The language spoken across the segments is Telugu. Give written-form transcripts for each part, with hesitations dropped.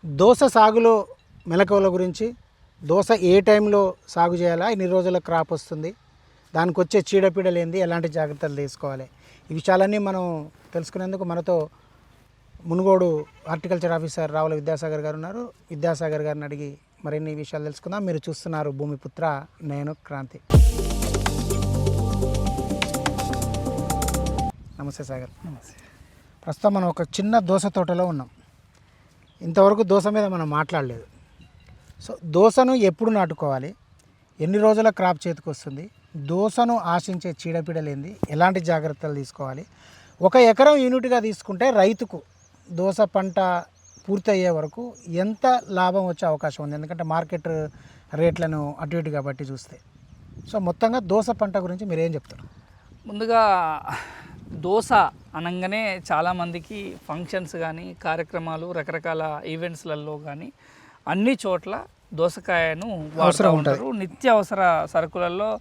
దోస సాగులో మెలకువల గురించి, దోస ఏ టైంలో సాగు చేయాలా, ఎన్ని రోజుల క్రాప్ వస్తుంది, దానికి వచ్చే చీడపీడలు ఏంది, ఎలాంటి జాగ్రత్తలు తీసుకోవాలి, ఈ విషయాలన్నీ మనం తెలుసుకునేందుకు మనతో మునుగోడు హార్టికల్చర్ ఆఫీసర్ రావుల విద్యాసాగర్ గారు ఉన్నారు. విద్యాసాగర్ గారిని అడిగి మరిన్ని విషయాలు తెలుసుకుందాం. మీరు చూస్తున్నారు భూమిపుత్ర, నేను క్రాంతి. నమస్తే సాగర్. నమస్తే. ప్రస్తుతం మనం ఒక చిన్న దోస తోటలో ఉన్నాం. ఇంతవరకు దోస మీద మనం మాట్లాడలేదు. సో దోసను ఎప్పుడు నాటుకోవాలి, ఎన్ని రోజుల క్రాప్ చేతికి వస్తుంది, దోసను ఆశించే చీడపీడలు ఏంది, ఎలాంటి జాగ్రత్తలు తీసుకోవాలి, 1 ఎకరం యూనిట్గా తీసుకుంటే రైతుకు దోస పంట పూర్తి అయ్యే వరకు ఎంత లాభం వచ్చే అవకాశం ఉంది, ఎందుకంటే మార్కెట్ రేట్లను అటు ఇటుగా బట్టి చూస్తే. సో మొత్తంగా దోస పంట గురించి మీరు ఏం చెప్తారు? ముందుగా దోస అనగానే చాలామందికి ఫంక్షన్స్ కానీ కార్యక్రమాలు రకరకాల ఈవెంట్స్లలో కానీ అన్ని చోట్ల దోసకాయను వాడుతూ ఉంటారు. నిత్యావసర సరుకులలో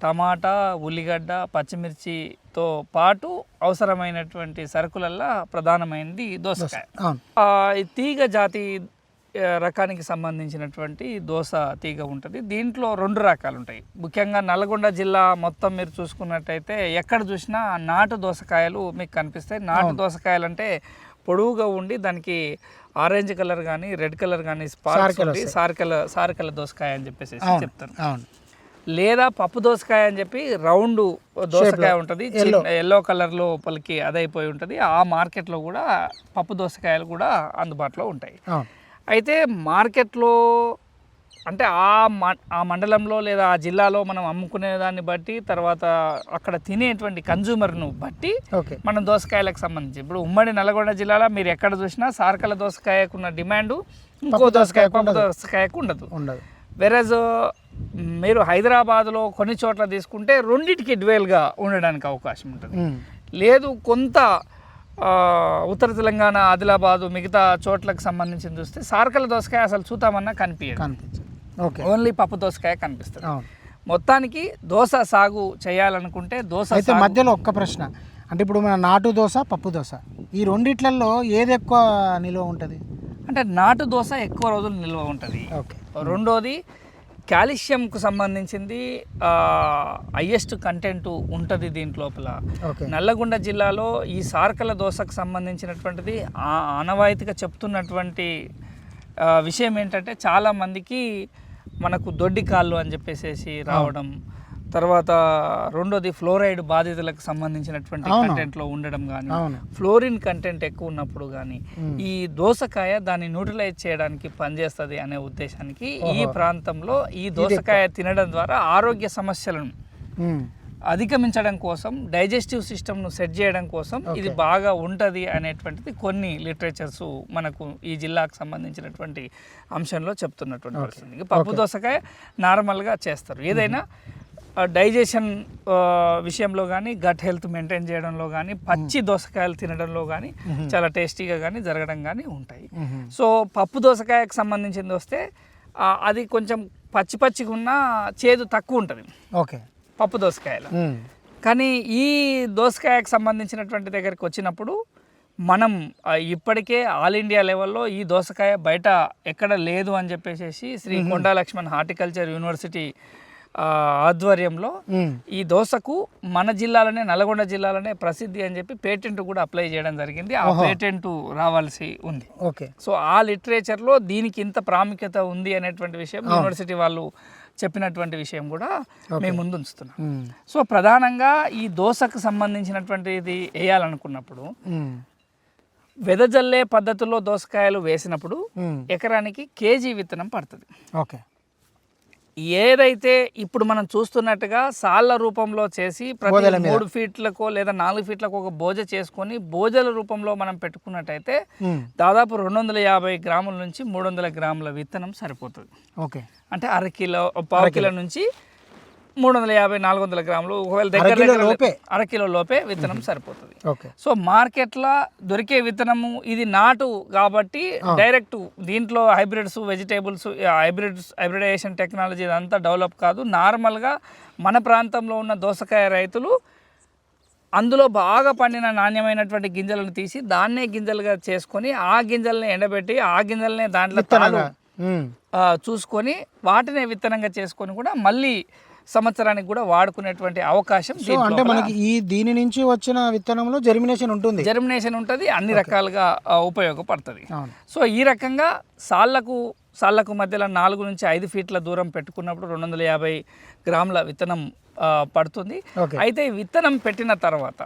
టమాటా, ఉల్లిగడ్డ, పచ్చిమిర్చితో పాటు అవసరమైనటువంటి సరుకులల్లో ప్రధానమైనది దోసకాయ. ఈ తీగ జాతి రకానికి సంబంధించినటువంటి దోస తీగ ఉంటుంది. దీంట్లో 2 రకాలు ఉంటాయి. ముఖ్యంగా నల్గొండ జిల్లా మొత్తం మీరు చూసుకున్నట్టయితే ఎక్కడ చూసినా నాటు దోసకాయలు మీకు కనిపిస్తాయి. నాటు దోసకాయలు అంటే పొడవుగా ఉండి దానికి ఆరెంజ్ కలర్ కానీ రెడ్ కలర్ కానీ సారకల దోసకాయ అని చెప్పేసి చెప్తారు. లేదా పప్పు దోసకాయ అని చెప్పి రౌండ్ దోసకాయ ఉంటుంది, ఎల్లో కలర్ లోపలికి అదైపోయి ఉంటుంది. ఆ మార్కెట్లో కూడా పప్పు దోసకాయలు కూడా అందుబాటులో ఉంటాయి. అయితే మార్కెట్లో అంటే ఆ మండలంలో లేదా ఆ జిల్లాలో మనం అమ్ముకునే దాన్ని బట్టి, తర్వాత అక్కడ తినేటువంటి కన్జ్యూమర్ను బట్టి మనం దోసకాయలకు సంబంధించి ఇప్పుడు ఉమ్మడి నల్గొండ జిల్లాలో మీరు ఎక్కడ చూసినా సారకల దోసకాయకున్న డిమాండ్ ఇంకో దోసకాయకు ఉండదు. వెరజ్ మీరు హైదరాబాద్లో కొన్ని చోట్ల తీసుకుంటే రెండింటికి డ్యూయల్గా ఉండడానికి అవకాశం ఉంటుంది. లేదు కొంత ఉత్తర తెలంగాణ, ఆదిలాబాదు మిగతా చోట్లకు సంబంధించి చూస్తే సారకల దోసకాయ అసలు చూతామన్నా కనిపించదు, ఓన్లీ పప్పు దోసకాయ కనిపిస్తుంది. మొత్తానికి దోస సాగు చేయాలనుకుంటే అయితే మధ్యలో ఒక్క ప్రశ్న, అంటే ఇప్పుడు మన నాటు దోస, పప్పు దోస, ఈ రెండిట్లలో ఏది ఎక్కువ నిల్వ ఉంటుంది? అంటే నాటు దోస ఎక్కువ రోజులు నిల్వ ఉంటుంది. రెండోది కాల్షియంకు సంబంధించింది హైయెస్ట్ కంటెంట్ ఉంటుంది దీంట్లోపల. నల్లగొండ జిల్లాలో ఈ సారకల దోసకు సంబంధించినటువంటిది ఆనవాయితీగా చెప్తున్నటువంటి విషయం ఏంటంటే చాలామందికి మనకు దొడ్డి కాళ్ళు అని చెప్పేసి రావడం, తర్వాత రెండోది ఫ్లోరైడ్ బాధితులకు సంబంధించినటువంటి కంటెంట్లో ఉండడం కానీ, ఫ్లోరిన్ కంటెంట్ ఎక్కువ ఉన్నప్పుడు కానీ ఈ దోసకాయ దాన్ని న్యూట్రలైజ్ చేయడానికి పనిచేస్తుంది అనే ఉద్దేశానికి ఈ ప్రాంతంలో ఈ దోసకాయ తినడం ద్వారా ఆరోగ్య సమస్యలను అధిగమించడం కోసం, డైజెస్టివ్ సిస్టమ్ను సెట్ చేయడం కోసం ఇది బాగా ఉంటుంది అనేటువంటిది కొన్ని లిటరేచర్స్ మనకు ఈ జిల్లాకు సంబంధించినటువంటి అంశంలో చెప్తున్నటువంటి పరిస్థితి. పప్పు దోసకాయ నార్మల్గా చేస్తారు. ఏదైనా డైజెషన్ విషయంలో కానీ, గట్ హెల్త్ మెయింటైన్ చేయడంలో కానీ, పచ్చి దోసకాయలు తినడంలో కానీ చాలా టేస్టీగా కానీ జరగడం కానీ ఉంటాయి. సో పప్పు దోసకాయకు సంబంధించింది వస్తే అది కొంచెం పచ్చిగా ఉన్న చేదు తక్కువ ఉంటుంది పప్పు దోసకాయలు. కానీ ఈ దోసకాయకు సంబంధించినటువంటి దగ్గరికి వచ్చినప్పుడు మనం ఇప్పటికే ఆల్ ఇండియా లెవెల్లో ఈ దోసకాయ బయట ఎక్కడ లేదు అని చెప్పేసి శ్రీ కొండా లక్ష్మణ్ హార్టికల్చర్ యూనివర్సిటీ ఆధ్వర్యంలో ఈ దోసకు మన జిల్లాలోనే, నల్గొండ జిల్లాలోనే ప్రసిద్ధి అని చెప్పి పేటెంట్ కూడా అప్లై చేయడం జరిగింది. ఆ పేటెంట్ రావాల్సి ఉంది. సో ఆ లిటరేచర్లో దీనికి ఇంత ప్రాముఖ్యత ఉంది అనేటువంటి విషయం యూనివర్సిటీ వాళ్ళు చెప్పినటువంటి విషయం కూడా మేము ముందు ఉంచుతున్నాం. సో ప్రధానంగా ఈ దోసకు సంబంధించినటువంటిది వేయాలనుకున్నప్పుడు వెదజల్లే పద్ధతిలో దోసకాయలు వేసినప్పుడు ఎకరానికి కేజీ విత్తనం పడుతుంది. ఏదైతే ఇప్పుడు మనం చూస్తున్నట్టుగా సాళ్ళ రూపంలో చేసి ప్రతి 3 ఫీట్లకో లేదా 4 ఫీట్లకు ఒక బోజ చేసుకొని బోజల రూపంలో మనం పెట్టుకున్నట్టయితే దాదాపు 250 గ్రాముల నుంచి 300 గ్రాముల విత్తనం సరిపోతుంది. అంటే పావు కిలో నుంచి 350-400 గ్రాములు, ఒకవేళ దగ్గర అరకిలో లోపే విత్తనం సరిపోతుంది. సో మార్కెట్లో దొరికే విత్తనము ఇది నాటు కాబట్టి డైరెక్ట్ దీంట్లో హైబ్రిడ్స్, వెజిటేబుల్స్, హైబ్రిడైజేషన్ టెక్నాలజీ ఇదంతా డెవలప్ కాదు. నార్మల్గా మన ప్రాంతంలో ఉన్న దోసకాయ రైతులు అందులో బాగా పండిన నాణ్యమైనటువంటి గింజలను తీసి దాన్నే గింజలుగా చేసుకొని ఆ గింజల్ని ఎండబెట్టి ఆ గింజలనే దాంట్లో తాలు చూసుకొని వాటినే విత్తనంగా చేసుకొని కూడా మళ్ళీ సంవత్సరానికి కూడా వాడుకునేటువంటి అవకాశం అంటే మనకి ఈ దీని నుంచి వచ్చిన విత్తనంలో జర్మినేషన్ ఉంటుంది అన్ని రకాలుగా ఉపయోగపడుతుంది. సో ఈ రకంగా సాళ్లకు మధ్యలో 4 నుంచి 5 ఫీట్ల దూరం పెట్టుకున్నప్పుడు 250 గ్రాముల విత్తనం పడుతుంది. అయితే ఈ విత్తనం పెట్టిన తర్వాత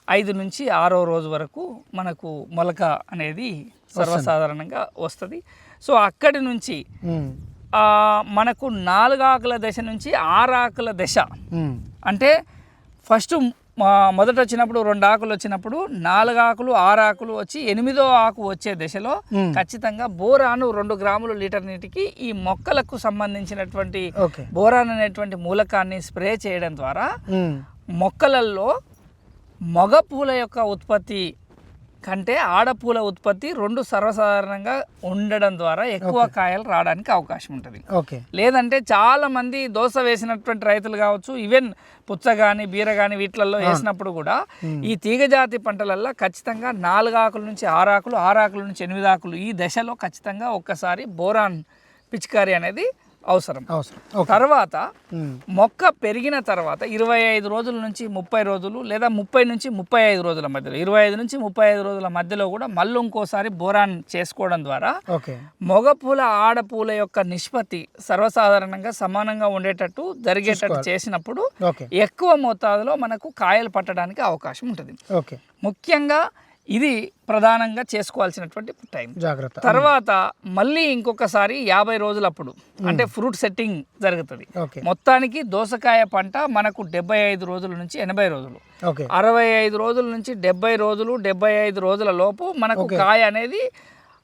5 నుంచి 6వ రోజు వరకు మనకు మొలక అనేది సర్వసాధారణంగా వస్తుంది. సో అక్కడి నుంచి మనకు 4 ఆకుల దశ నుంచి 6 ఆకుల దశ, అంటే ఫస్ట్ మొదట వచ్చినప్పుడు 2 ఆకులు వచ్చినప్పుడు 4 ఆకులు 6 ఆకులు వచ్చి 8వ ఆకు వచ్చే దశలో ఖచ్చితంగా బోరాను 2 గ్రాములు లీటర్ నీటికి ఈ మొక్కలకు సంబంధించినటువంటి బోరాన్ అనేటువంటి మూలకాన్ని స్ప్రే చేయడం ద్వారా మొక్కలలో మగ పూల యొక్క ఉత్పత్తి కంటే ఆడపూల ఉత్పత్తి 2 సర్వసాధారణంగా ఉండడం ద్వారా ఎక్కువ కాయలు రావడానికి అవకాశం ఉంటుంది. లేదంటే చాలా మంది దోస వేసినటువంటి రైతులు కావచ్చు, ఈవెన్ పుచ్చ కానీ బీర కానీ వీటిలలో వేసినప్పుడు కూడా ఈ తీగజాతి పంటలల్లో ఖచ్చితంగా 4 ఆకుల నుంచి 6 ఆకులు 6 ఆకుల నుంచి 8 ఆకులు ఈ దశలో ఖచ్చితంగా ఒక్కసారి బోరాన్ పిచికారీ అనేది అవసరం. తర్వాత మొక్క పెరిగిన తర్వాత 25 రోజుల నుంచి 30 రోజులు లేదా 30 నుంచి 35 రోజుల మధ్యలో 25 నుంచి 35 రోజుల మధ్యలో కూడా మళ్ళీ ఇంకోసారి బోరాన్ చేసుకోవడం ద్వారా మగ పూల ఆడపూల యొక్క నిష్పత్తి సర్వసాధారణంగా సమానంగా ఉండేటట్టు జరిగేటట్టు చేసినప్పుడు ఎక్కువ మోతాదులో మనకు కాయలు పట్టడానికి అవకాశం ఉంటుంది. ముఖ్యంగా ఇది ప్రధానంగా చేసుకోవాల్సినటువంటి టైం. జాగ్రత్త. తర్వాత మళ్ళీ ఇంకొకసారి 50 రోజులప్పుడు అంటే ఫ్రూట్ సెట్టింగ్ జరుగుతుంది. మొత్తానికి దోసకాయ పంట మనకు 75 రోజుల నుంచి 80 రోజులు, 65 రోజుల నుంచి 70 రోజులు, 75 రోజుల లోపు మనకు కాయ అనేది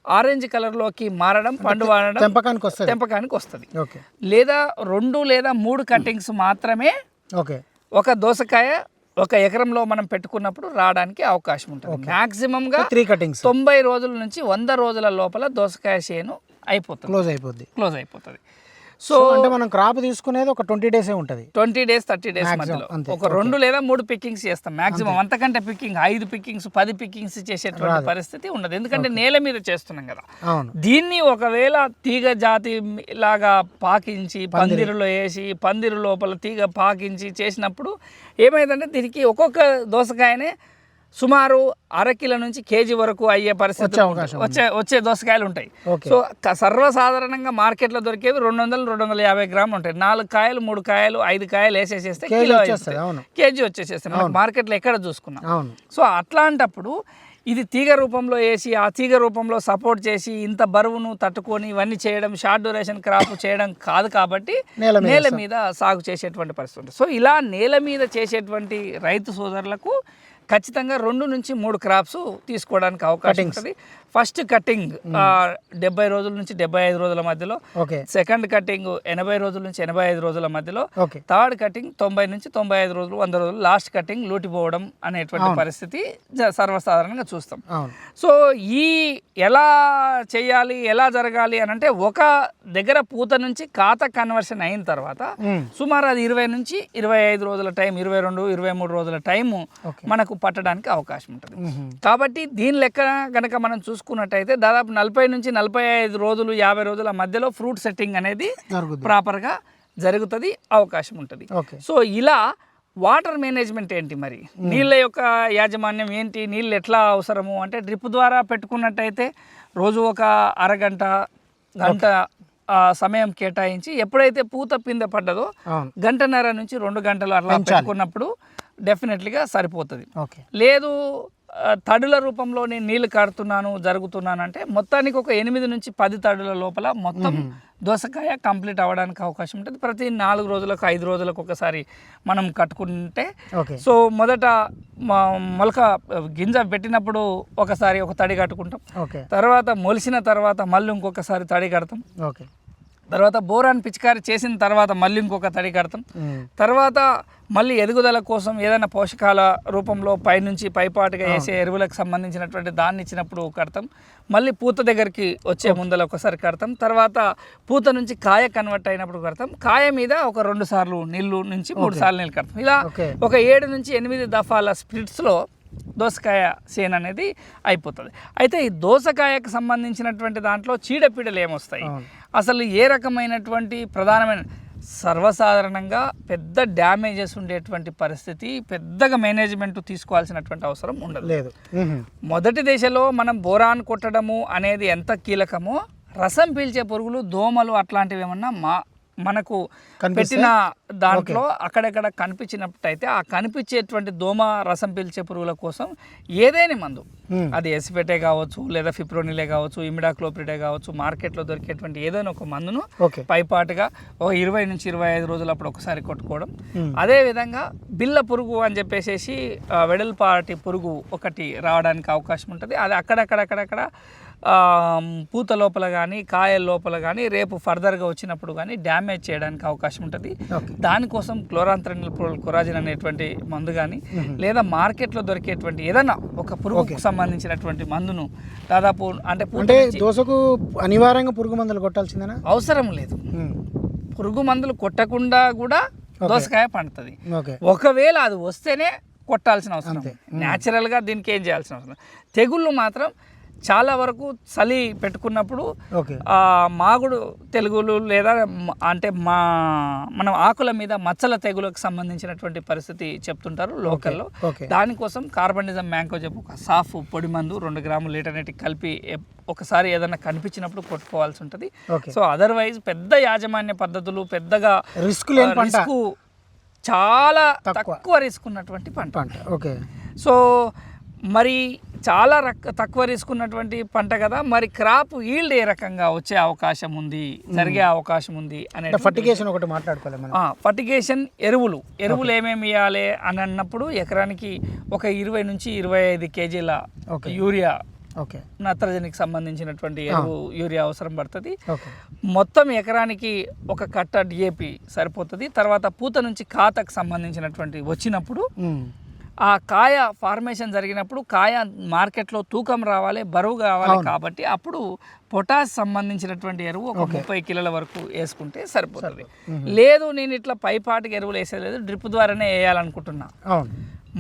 ఆరెంజ్ కలర్లోకి మారడం, పండు వాడడం, తెంపకానికి వస్తుంది. లేదా 2 లేదా 3 కటింగ్స్ మాత్రమే ఒక దోసకాయ 1 ఎకరంలో మనం పెట్టుకున్నప్పుడు రావడానికి అవకాశం ఉంటుంది. మ్యాక్సిమంగా 90 రోజుల నుంచి 100 రోజుల లోపల దోసకాయ చేను క్లోజ్ అయిపోతుంది. సో అంటే మనం క్రాప్ తీసుకునేది ఒక 20 డేస్ ఉంటుంది, 20 డేస్ 30 డేస్ మధ్యలో ఒక 2 లేదా 3 పిక్కింగ్స్ చేస్తాం మాక్సిమం. అంతకంటే పిక్కింగ్ 5 పిక్కింగ్స్ 10 పిక్కింగ్స్ చేసేటువంటి పరిస్థితి ఉండదు, ఎందుకంటే నేల మీద చేస్తున్నాం కదా. దీన్ని ఒకవేళ తీగ జాతి లాగా పాకించి పందిరులో వేసి పందిరు లోపల తీగ పాకించి చేసినప్పుడు ఏమైందంటే దీనికి ఒక్కొక్క దోసకాయనే సుమారు 1/2 కిలో నుంచి కేజీ వరకు అయ్యే పరిస్థితి వచ్చే దోసకాయలు ఉంటాయి. సో సర్వసాధారణంగా మార్కెట్లో దొరికేవి 200-250 గ్రాములు ఉంటాయి. 4 కాయలు 3 కాయలు 5 కాయలు వేసేసేస్తే కేజీ వచ్చేసేస్తాయి మనకు మార్కెట్లో ఎక్కడ చూసుకున్నాం. సో అట్లాంటప్పుడు ఇది తీగ రూపంలో వేసి ఆ తీగ రూపంలో సపోర్ట్ చేసి ఇంత బరువును తట్టుకొని ఇవన్నీ చేయడం షార్ట్ డ్యూరేషన్ క్రాప్ చేయడం కాదు కాబట్టి నేల మీద సాగు చేసేటువంటి పరిస్థితి ఉంటుంది. సో ఇలా నేల మీద చేసేటువంటి రైతు సోదరులకు ఖచ్చితంగా 2 నుంచి 3 క్రాప్స్ తీసుకోవడానికి అవకాశం ఉంటుంది. ఫస్ట్ కటింగ్ 70 రోజుల నుంచి 75 రోజుల మధ్యలో, సెకండ్ కటింగ్ 80 రోజుల నుంచి 85 రోజుల మధ్యలో, థర్డ్ కటింగ్ 90 నుంచి 95 రోజులు 100 రోజులు, లాస్ట్ కటింగ్ లూటిపోవడం అనేటువంటి పరిస్థితి సర్వసాధారణంగా చూస్తాం. సో ఈ ఎలా చేయాలి ఎలా జరగాలి అని అంటే ఒక దగ్గర పూత నుంచి ఖాత కన్వర్షన్ అయిన తర్వాత సుమారు అది 20 నుంచి 25 రోజుల టైం, 22-23 రోజుల టైం మనకు పట్టడానికి అవకాశం ఉంటుంది. కాబట్టి దీని లెక్క కనుక మనం చూసుకున్నట్టయితే దాదాపు 40 నుంచి 45 రోజులు 50 రోజుల మధ్యలో ఫ్రూట్ సెట్టింగ్ అనేది ప్రాపర్గా జరుగుతుంది, అవకాశం ఉంటుంది. సో ఇలా వాటర్ మేనేజ్మెంట్ ఏంటి, మరి నీళ్ళ యొక్క యాజమాన్యం ఏంటి, నీళ్ళు ఎట్లా అవసరము అంటే డ్రిప్ ద్వారా పెట్టుకున్నట్టయితే రోజు ఒక అరగంట గంట సమయం కేటాయించి ఎప్పుడైతే పూత పిందె పడ్డదో 1.5 నుంచి 2 గంటలు అట్లా పెట్టుకున్నప్పుడు డెఫినెట్లీగా సరిపోతుంది. లేదు తడుల రూపంలో నేను నీళ్లు కాడుతున్నాను జరుగుతున్నాను అంటే మొత్తానికి ఒక 8 నుంచి 10 తడుల లోపల మొత్తం దోసకాయ కంప్లీట్ అవ్వడానికి అవకాశం ఉంటుంది. ప్రతి 4 రోజులకు 5 రోజులకు ఒకసారి మనం కట్టుకుంటే, సో మొదట మొలక గింజ పెట్టినప్పుడు ఒకసారి ఒక తడి కట్టుకుంటాం, తర్వాత మొలిసిన తర్వాత మళ్ళీ ఇంకొకసారి తడి కడతాం, తర్వాత బోరాన్ పిచికారి చేసిన తర్వాత మళ్ళీ ఇంకొక తడి కడతాం. తర్వాత మళ్ళీ ఎదుగుదల కోసం ఏదైనా పోషకాల రూపంలో పైనుంచి పైపాటుగా వేసే ఎరువులకు సంబంధించినటువంటి దాన్ని ఇచ్చినప్పుడు కడతాం. మళ్ళీ పూత దగ్గరికి వచ్చే ముందర ఒకసారి కడతాం. తర్వాత పూత నుంచి కాయ కన్వర్ట్ అయినప్పుడు కడతాం. కాయ మీద ఒక 2 సార్లు నీళ్లు నుంచి 3 సార్లు నీళ్ళు కడతాం. ఇలా ఒక 7 నుంచి 8 దఫాల స్ప్లిట్స్లో దోసకాయ సేన్ అనేది అయిపోతుంది. అయితే ఈ దోసకాయకు సంబంధించినటువంటి దాంట్లో చీడపీడలు ఏమొస్తాయి, అసలు ఏ రకమైనటువంటి ప్రధానమైన సర్వసాధారణంగా పెద్ద డ్యామేజెస్ ఉండేటువంటి పరిస్థితి, పెద్దగా మేనేజ్మెంట్ తీసుకోవాల్సినటువంటి అవసరం ఉండదు. లేదు. మొదటి దశలో మనం బోరాన్ కొట్టడము అనేది ఎంత కీలకమో, రసం పీల్చే పురుగులు, దోమలు అట్లాంటివి ఏమన్నా మనకు పెట్టిన దాంట్లో అక్కడెక్కడ కనిపించినట్టయితే ఆ కనిపించేటువంటి దోమ రసం పీల్చే పురుగుల కోసం ఏదైనా మందు, అది ఎసిపెటే కావచ్చు, లేదా ఫిప్రోనిలే కావచ్చు, ఇమిడాక్లోప్రిడే కావచ్చు, మార్కెట్లో దొరికేటువంటి ఏదైనా ఒక మందును పైపాటుగా ఒక 20 నుంచి 25 రోజులు అప్పుడు ఒకసారి కొట్టుకోవడం. అదేవిధంగా బిల్ల పురుగు అని చెప్పేసి వెడల్పాటి పురుగు ఒకటి రావడానికి అవకాశం ఉంటుంది. అది అక్కడక్కడ పూత లోపల కానీ కాయల లోపల కానీ రేపు ఫర్దర్గా వచ్చినప్పుడు కానీ డ్యామేజ్ చేయడానికి అవకాశం ఉంటుంది. దానికోసం క్లోరాంత్రనిల్ అనేటువంటి మందు కానీ, లేదా మార్కెట్లో దొరికేటువంటి ఏదైనా ఒక పురుగుకు సంబంధించినటువంటి మందును దాదాపు అంటే దోసకు అనివార్యంగా పురుగు మందులు కొట్టాల్సిందేనా? అవసరం లేదు. పురుగు మందులు కొట్టకుండా కూడా దోసకాయ పండుతుంది. ఒకవేళ అది వస్తేనే కొట్టాల్సిన అవసరం, న్యాచురల్గా దీనికి ఏం చేయాల్సిన అవసరం. తెగుళ్ళు మాత్రం చాలా వరకు చలి పెట్టుకున్నప్పుడు మాగుడు తెగులు లేదా అంటే మనం ఆకుల మీద మచ్చల తెగులకు సంబంధించినటువంటి పరిస్థితి చెప్తుంటారు లోకల్లో. దానికోసం కార్బనిజం మ్యాంకోజెబ్ ఒక సాఫ్ పొడి మందు 2 గ్రాములు లీటర్ నీటికి కలిపి ఒకసారి ఏదైనా కనిపించినప్పుడు కొట్టుకోవాల్సి ఉంటుంది. సో అదర్వైజ్ పెద్ద యాజమాన్య పద్ధతులు, పెద్దగా రిస్క్ చాలా తక్కువ రిస్క్ ఉన్నటువంటి పంట. సో మరి చాలా తక్కువ రిస్క్ ఉన్నటువంటి పంట కదా, మరి క్రాప్ ఈల్డ్ ఏ రకంగా వచ్చే అవకాశం ఉంది, జరిగే అవకాశం ఉంది అనే ఫర్టిగేషన్ ఒకటి మాట్లాడుకోవాలి మనం. ఫర్టిగేషన్ ఎరువులు ఏమేమి ఇవ్వాలి అని అన్నప్పుడు ఎకరానికి ఒక 20 నుంచి 25 కేజీల యూరియా, నత్రజనికి సంబంధించినటువంటి ఎరువు యూరియా అవసరం పడుతుంది. మొత్తం ఎకరానికి ఒక కట్ట డిఏపి సరిపోతుంది. తర్వాత పూత నుంచి కాతకు సంబంధించినటువంటి వచ్చినప్పుడు ఆ కాయ ఫార్మేషన్ జరిగినప్పుడు కాయ మార్కెట్లో తూకం రావాలి, బరువు కావాలి, కాబట్టి అప్పుడు పొటాష్ సంబంధించినటువంటి ఎరువు ఒక 30 కిలోల వరకు వేసుకుంటే సరిపోతుంది. లేదు నేను ఇట్లా పైపాటికి ఎరువులు వేసేది, డ్రిప్ ద్వారానే వేయాలనుకుంటున్నా.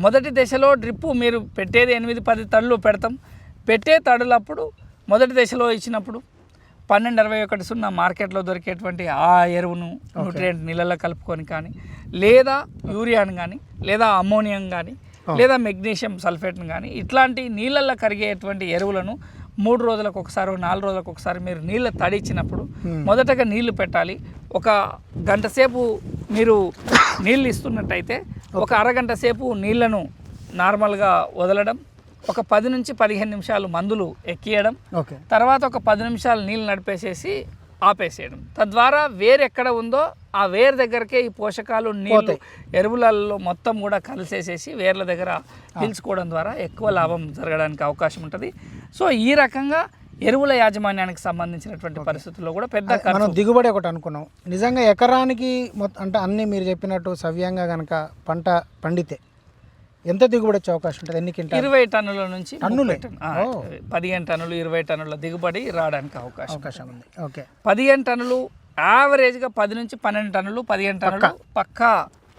మొదటి దశలో డ్రిప్ మీరు పెట్టేది 8-10 తడులు పెడతాం. పెట్టే తడులప్పుడు మొదటి దశలో ఇచ్చినప్పుడు 12-21-0 మార్కెట్లో దొరికేటువంటి ఆ ఎరువును న్యూట్రియంట్ నీళ్ళలో కలుపుకొని కానీ, లేదా యూరియాను కానీ, లేదా అమ్మోనియం కానీ, లేదా మెగ్నీషియం సల్ఫేట్ను కానీ, ఇట్లాంటి నీళ్ళల్లో కరిగేటువంటి ఎరువులను 3 రోజులకు ఒకసారి 4 రోజులకు ఒకసారి మీరు నీళ్ళ తడిచ్చినప్పుడు మొదటగా నీళ్లు పెట్టాలి. ఒక గంట సేపు మీరు నీళ్ళు ఇస్తున్నట్టయితే ఒక అరగంట సేపు నీళ్లను నార్మల్గా వదలడం, ఒక 10 నుంచి 15 నిమిషాలు మందులు ఎక్కియడం, తర్వాత ఒక 10 నిమిషాలు నీళ్ళు నడిపేసేసి ఆపేసేయడం. తద్వారా వేరు ఎక్కడ ఉందో ఆ వేరు దగ్గరకే ఈ పోషకాలు నీళ్ళు ఎరువులలో మొత్తం కూడా కలిసేసేసి వేర్ల దగ్గర పీల్చుకోవడం ద్వారా ఎక్కువ లాభం జరగడానికి అవకాశం ఉంటుంది. సో ఈ రకంగా ఎరువుల యాజమాన్యానికి సంబంధించినటువంటి పరిస్థితుల్లో కూడా పెద్ద మనం దిగుబడి ఒకటి అనుకున్నాం. నిజంగా ఎకరానికి అంటే అన్నీ మీరు చెప్పినట్టు సవ్యంగా కనుక పంట పండితే ఎంత దిగుబడి వచ్చే అవకాశం ఉంటుంది? ఎన్ని క్వింటాలు? 20 టన్నుల నుంచి 15 టన్నులు 20 టన్నుల దిగుబడి రావడానికి అవకాశం ఉంది. 15 టన్నులు యావరేజ్గా 10 నుంచి 12 టన్నులు 15 టన్నులు పక్కా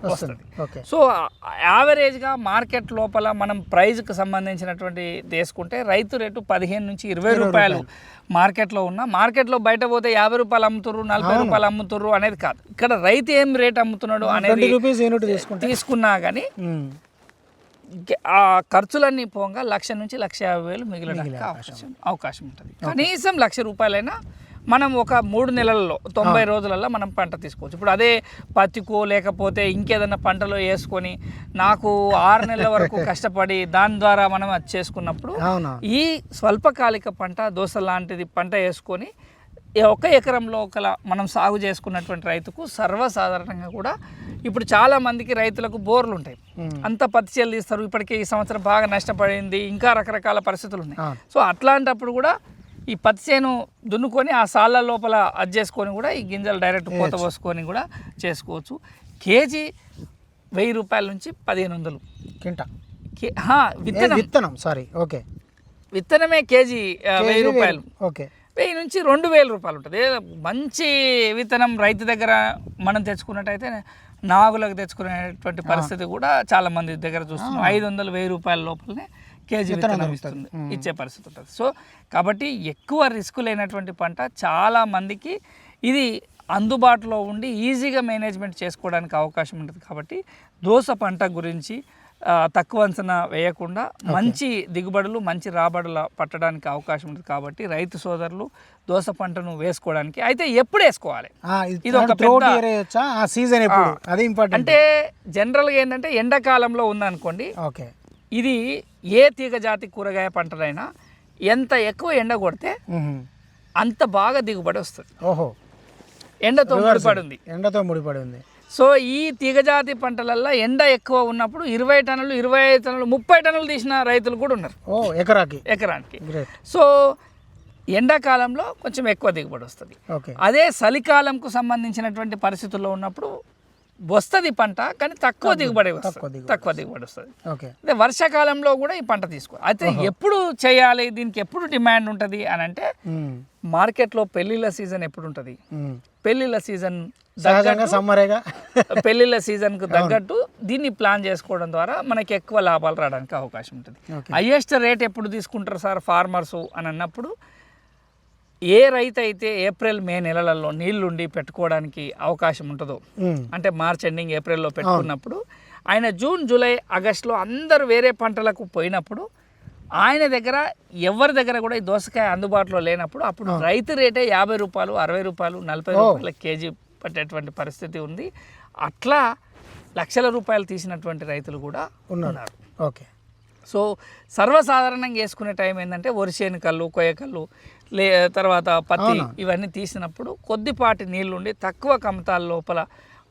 వస్తుంది. సో యావరేజ్గా మార్కెట్ లోపల మనం ప్రైజ్కి సంబంధించినటువంటి తీసుకుంటే రైతు రేటు 15 నుంచి 20 రూపాయలు మార్కెట్లో ఉన్న, మార్కెట్లో బయట పోతే 50 రూపాయలు అమ్ముతుర్రు, 40 రూపాయలు అమ్ముతుర్రు అనేది కాదు. ఇక్కడ రైతు ఏం రేట్ అమ్ముతున్నాడు అనేది తీసుకున్నా కానీ ఆ ఖర్చులన్నీ పోగా 1,00,000 నుంచి 1,50,000 మిగిలడానికి అవకాశం ఉంటుంది. కనీసం 1,00,000 రూపాయలైనా మనం ఒక 3 నెలల్లో 90 రోజులలో మనం పంట తీసుకోవచ్చు. ఇప్పుడు అదే పత్తికో లేకపోతే ఇంకేదన్నా పంటలో వేసుకొని నాకు 6 నెలల వరకు కష్టపడి దాని ద్వారా మనం అది చేసుకున్నప్పుడు ఈ స్వల్పకాలిక పంట దోస లాంటిది పంట వేసుకొని ఒక ఎకరంలో మనం సాగు చేసుకున్నటువంటి రైతుకు సర్వసాధారణంగా కూడా ఇప్పుడు చాలా మందికి రైతులకు బోర్లు ఉంటాయి, అంత పత్తి చేలు తీస్తారు. ఇప్పటికే ఈ సంవత్సరం బాగా నష్టపడింది, ఇంకా రకరకాల పరిస్థితులు ఉన్నాయి. సో అట్లాంటప్పుడు కూడా ఈ పత్తి చేను దున్నుకొని ఆ సాళ్ళ లోపల అది చేసుకొని కూడా ఈ గింజలు డైరెక్ట్ పూత పోసుకొని కూడా చేసుకోవచ్చు. కేజీ 1000 రూపాయల నుంచి 1500 కింటా విత్తనం సారీ ఓకే విత్తనమే కేజీ 1000 రూపాయలు. ఓకే 1000 నుంచి 2000 రూపాయలు ఉంటుంది. మంచి విత్తనం రైతు దగ్గర మనం తెచ్చుకున్నట్టయితే నాగులకు తెచ్చుకునేటువంటి పరిస్థితి కూడా చాలా మంది దగ్గర చూస్తున్నాం. 500-1000 రూపాయల లోపలనే కేజీ విత్తనం ఇచ్చే పరిస్థితి ఉంటుంది. సో కాబట్టి ఎక్కువ రిస్క్ లేనటువంటి పంట చాలా మందికి ఇది అందుబాటులో ఉండి ఈజీగా మేనేజ్మెంట్ చేసుకోవడానికి అవకాశం ఉంటుంది. కాబట్టి దోస పంట గురించి తక్కువ అంచనా వేయకుండా మంచి దిగుబడులు మంచి రాబడులు పట్టడానికి అవకాశం ఉంటుంది. కాబట్టి రైతు సోదరులు దోస పంటను వేసుకోవడానికి అయితే ఎప్పుడు వేసుకోవాలి, ఇది ఒక సీజన్ అంటే జనరల్గా ఏంటంటే ఎండాకాలంలో ఉందనుకోండి, ఇది ఏ తీగ జాతి కూరగాయ పంటలైనా ఎంత ఎక్కువ ఎండ కొడితే అంత బాగా దిగుబడి వస్తుంది. ఎండతో ముడిపడి ఉంది. సో ఈ తీగజాతి పంటలల్లో ఎండ ఎక్కువ ఉన్నప్పుడు 20 టన్నులు 25 టన్నులు 30 టన్నులు తీసిన రైతులు కూడా ఉన్నారు ఎకరానికి. సో ఎండాకాలంలో కొంచెం ఎక్కువ దిగుబడి వస్తుంది. అదే చలికాలంకు సంబంధించినటువంటి పరిస్థితుల్లో ఉన్నప్పుడు వస్తుంది పంట, కానీ తక్కువ దిగుబడి వస్తుంది. అదే వర్షాకాలంలో కూడా ఈ పంట తీసుకోవాలి. అయితే ఎప్పుడు చేయాలి, దీనికి ఎప్పుడు డిమాండ్ ఉంటుంది అని అంటే మార్కెట్లో పెళ్లిళ్ళ సీజన్ ఎప్పుడు ఉంటుంది, పెళ్లిళ్ళ సీజన్ పెళ్లిళ్ళ సీజన్కు తగ్గట్టు దీన్ని ప్లాన్ చేసుకోవడం ద్వారా మనకి ఎక్కువ లాభాలు రావడానికి అవకాశం ఉంటుంది. హైయెస్ట్ రేట్ ఎప్పుడు తీసుకుంటారు సార్ ఫార్మర్స్ అని అన్నప్పుడు, ఏ రైతు అయితే ఏప్రిల్ మే నెలలలో నీళ్లుండి పెట్టుకోవడానికి అవకాశం ఉంటుందో, అంటే మార్చ్ ఎండింగ్ ఏప్రిల్లో పెట్టుకున్నప్పుడు ఆయన జూన్ జూలై ఆగస్టులో అందరూ వేరే పంటలకు పోయినప్పుడు ఆయన దగ్గర ఎవరి దగ్గర కూడా ఈ దోసకాయ అందుబాటులో లేనప్పుడు అప్పుడు రైతు రేటే 50 రూపాయలు 60 రూపాయలు 40 రూపాయల కేజీ పట్టేటువంటి పరిస్థితి ఉంది. అట్లా లక్షల రూపాయలు తీసినటువంటి రైతులు కూడా ఉన్నారు. సో సర్వసాధారణంగా వేసుకునే టైం ఏంటంటే వరిసేను కళ్ళు కొయ్యకళ్ళు తర్వాత పత్తి ఇవన్నీ తీసినప్పుడు కొద్దిపాటి నీళ్లుండి తక్కువ కమతాల లోపల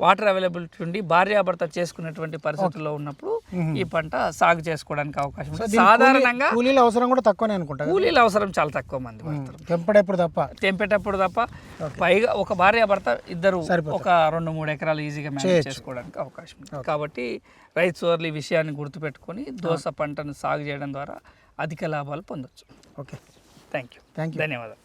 వాటర్ అవైలబిలిటీ ఉండి భార్యాభర్త చేసుకునేటువంటి పరిస్థితుల్లో ఉన్నప్పుడు ఈ పంట సాగు చేసుకోవడానికి అవకాశం ఉంది. సాధారణంగా కూలీల అవసరం కూడా తక్కువనే అనుకుంటా. కూలీల అవసరం చాలా తక్కువ మంది పడతారు, తెంపేటప్పుడు తప్ప. పైగా ఒక భార్యాభర్త ఇద్దరు ఒక 2-3 ఎకరాలు ఈజీగా మేనేజ్ చేసుకోవడానికి అవకాశం ఉంది. కాబట్టి రైతు సోదరులు ఈ విషయాన్ని గుర్తుపెట్టుకొని దోస పంటను సాగు చేయడం ద్వారా అధిక లాభాలు పొందొచ్చు. ఓకే, థ్యాంక్ యూ, ధన్యవాదాలు.